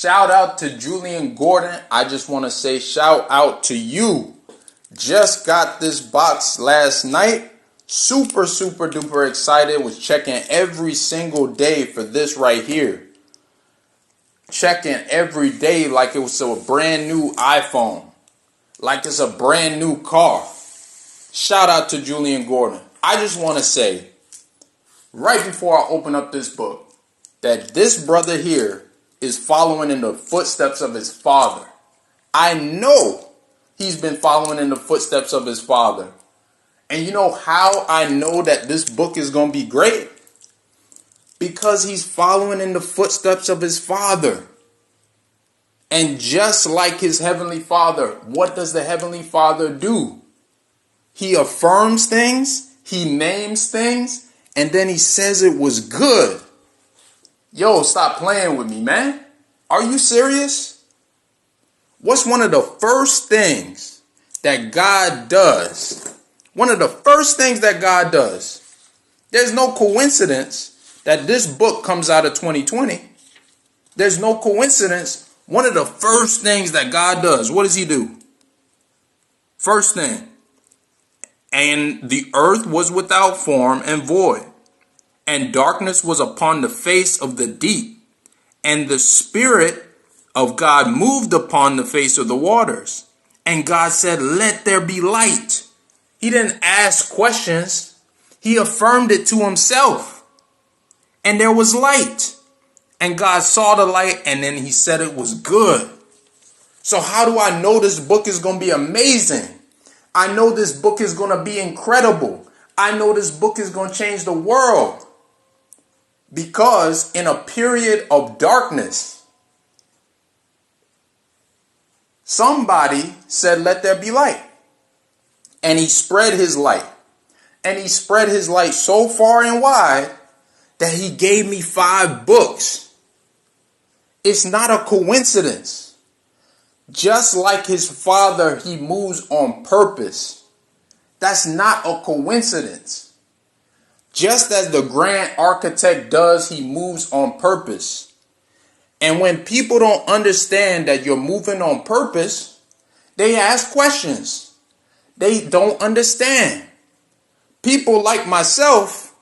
Shout out to Jullien Gordon. I just want to say shout out to you. Just got this box last night. Super duper excited. Was checking every single day for this right here. Checking every day like it was a brand new iPhone. Like it's a brand new car. Shout out to Jullien Gordon. I just want to say, right before I open up this book, that this brother here is following in the footsteps of his father. I know he's been following in the footsteps of his father. And you know how I know that this book is going to be great? Because he's following in the footsteps of his father. And just like his heavenly father, what does the heavenly father do? He affirms things, he names things, and then he says it was good. Yo, stop playing with me, man. Are you serious? What's one of the first things that God does? One of the first things that God does. There's no coincidence that this book comes out of 2020. There's no coincidence. One of the first things that God does, what does he do? First thing. And the earth was without form and void, and darkness was upon the face of the deep, and the Spirit of God moved upon the face of the waters. And God said, let there be light. He didn't ask questions. He affirmed it to himself. And there was light. And God saw the light, and then he said it was good. So how do I know this book is going to be amazing? I know this book is going to be incredible. I know this book is going to change the world. Because in a period of darkness, somebody said, let there be light. And he spread his light. And he spread his light so far and wide that he gave me 5 books. It's not a coincidence. Just like his father, he moves on purpose. That's not a coincidence. Just as the grand architect does, he moves on purpose. And when people don't understand that you're moving on purpose, they ask questions. They don't understand. People like myself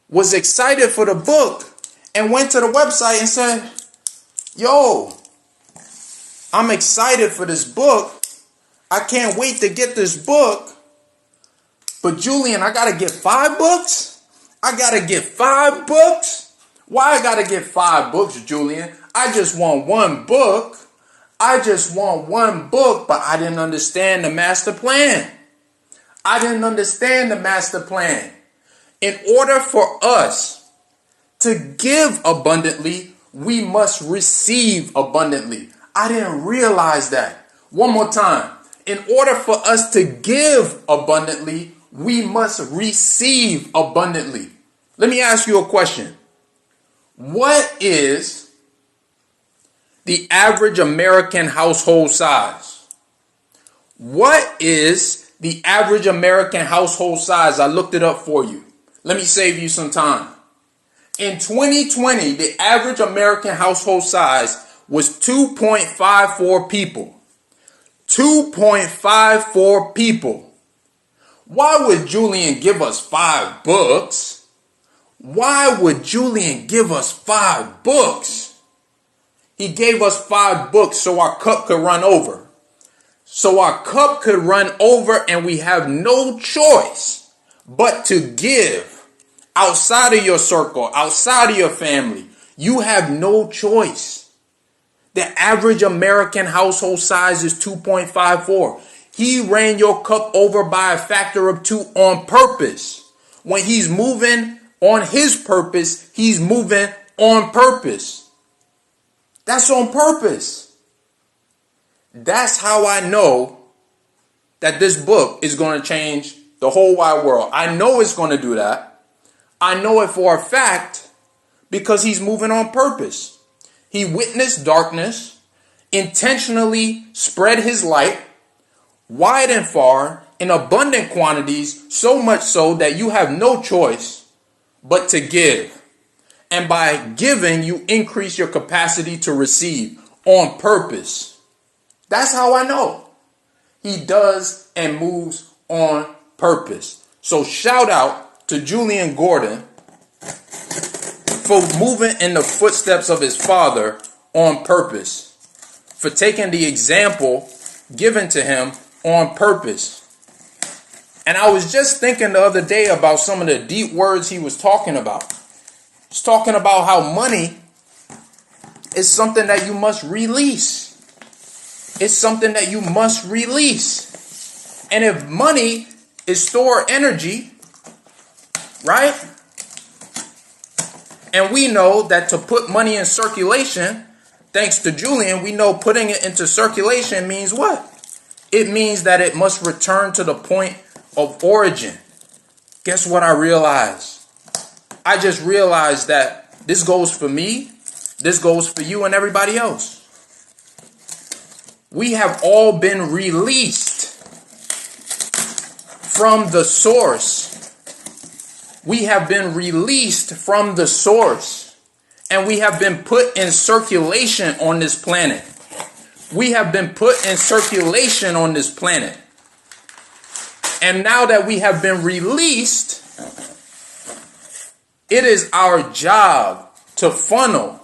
was excited for the book and went to the website and said, yo, I'm excited for this book. I can't wait to get this book. But Jullien, I got to get 5 books? I got to get 5 books? Why I got to get 5 books, Jullien? I just want 1 book. I just want 1 book, but I didn't understand the master plan. I didn't understand the master plan. In order for us to give abundantly, we must receive abundantly. I didn't realize that. One more time. In order for us to give abundantly, we must receive abundantly. Let me ask you a question. What is the average American household size? What is the average American household size? I looked it up for you. Let me save you some time. In 2020, the average American household size was 2.54 people. 2.54 people. Why would Jullien give us 5 books? Why would Jullien give us 5 books? He gave us 5 books so our cup could run over. So our cup could run over and we have no choice but to give outside of your circle, outside of your family. You have no choice. The average American household size is 2.54. He ran your cup over by a factor of 2 on purpose. When he's moving on his purpose, he's moving on purpose. That's on purpose. That's how I know that this book is going to change the whole wide world. I know it's going to do that. I know it for a fact because he's moving on purpose. He witnessed darkness, intentionally spread his light, wide and far, in abundant quantities, so much so that you have no choice but to give. And by giving, you increase your capacity to receive. on purpose. That's how I know. He does and moves on purpose. So shout out to Jullien Gordon for moving in the footsteps of his father on purpose, for taking the example given to him on purpose. And I was just thinking the other day about some of the deep words he was talking about. He's talking about how money is something that you must release. It's something that you must release. And if money is stored energy, right? And we know that to put money in circulation, thanks to Jullien, we know putting it into circulation means what? It means that it must return to the point of origin. Guess what I realized? I just realized that this goes for me, this goes for you and everybody else. We have all been released from the source. We have been released from the source. And we have been put in circulation on this planet. We have been put in circulation on this planet. And now that we have been released, it is our job to funnel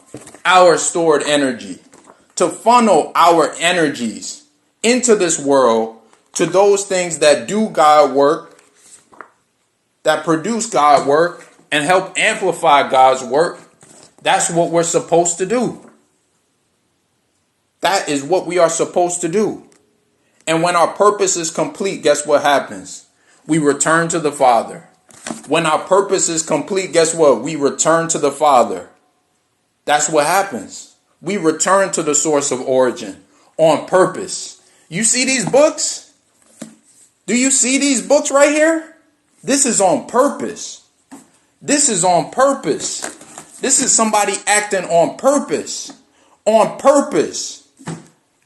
our stored energy, to funnel our energies into this world, to those things that do God work, that produce God work, and help amplify God's work. That's what we're supposed to do. That is what we are supposed to do. And when our purpose is complete, guess what happens? We return to the Father. When our purpose is complete, guess what? We return to the Father. That's what happens. We return to the source of origin on purpose. You see these books? Do you see these books right here? This is on purpose. This is on purpose. This is somebody acting on purpose. On purpose.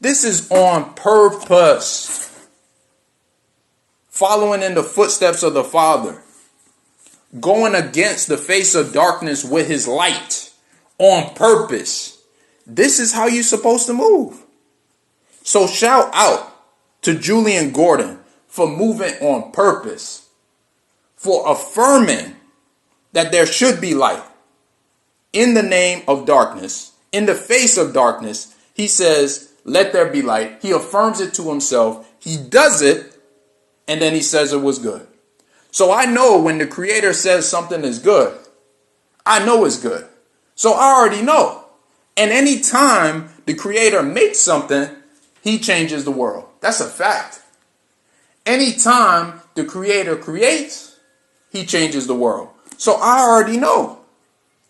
This is on purpose. Following in the footsteps of the Father. Going against the face of darkness with his light. On purpose. This is how you're supposed to move. So shout out to Jullien Gordon for moving on purpose. For affirming that there should be light. In the name of darkness. In the face of darkness. He says, let there be light. He affirms it to himself. He does it. And then he says it was good. So I know when the Creator says something is good, I know it's good. So I already know. And anytime the Creator makes something, he changes the world. That's a fact. Anytime the Creator creates, he changes the world. So I already know.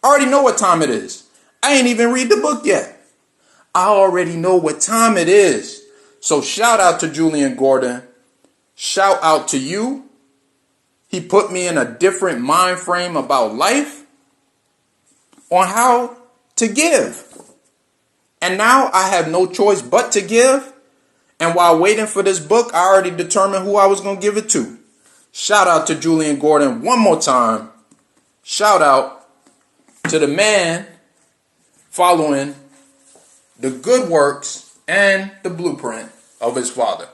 I already know what time it is. I ain't even read the book yet. I already know what time it is. So shout out to Jullien Gordon. Shout out to you. He put me in a different mind frame about life, on how to give. And now I have no choice but to give. And while waiting for this book, I already determined who I was going to give it to. Shout out to Jullien Gordon one more time. Shout out to the man following the good works and the blueprint of his father.